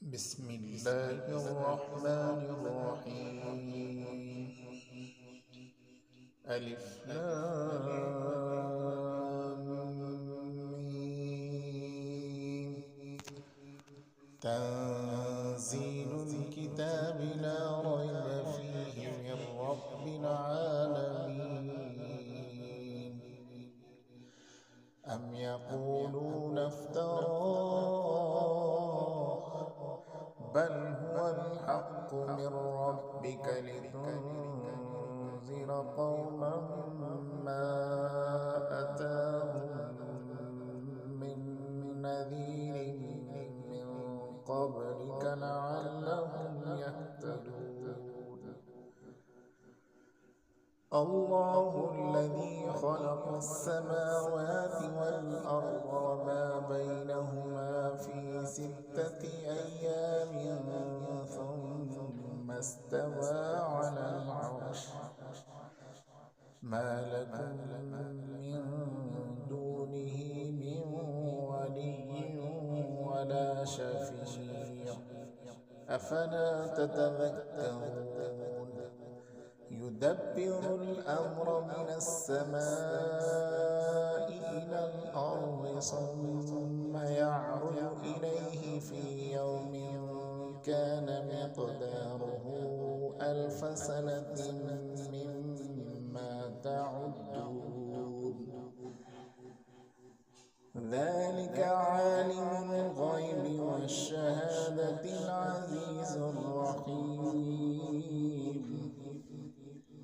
بسم الله الرحمن الرحيم. ألف لام ميم. تنزيل الكتاب لا ريب فيه من رب العالمين. أم يقولون افتراه بل هو الحق من ربك لتنذر قوما ما أتاهم من نذير من قبلك لعلهم يهتدون. الله الذي خلق السماوات والأرض وما بينهما في 6 أيام ثم استوى على العرش. ما لكم من دونه من ولي ولا شفيع أفلا تتذكرون. يدبر الأمر من السماء إلى الأرض ثم يعرج إليه في يوم كان مقداره 1000 سنة مما تعدون. ذلك عالم الغيب والشهادة العزيز الرحيم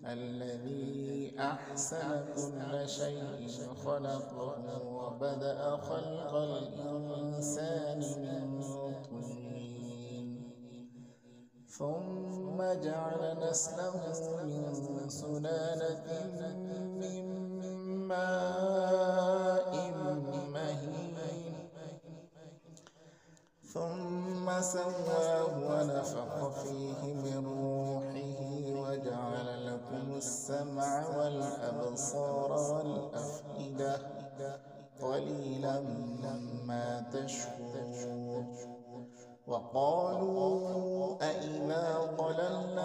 الذي أحسن كل شيء خلقه وبدأ خلق الإنسان من طين ثم جعل نسله من سلالة من ماء مهين ثم سواه ونفخ فيه من روحه وجعل لكم السمع والأبصار والأفئدة قليلا ما تشكرون. وقالوا أئذا ضللنا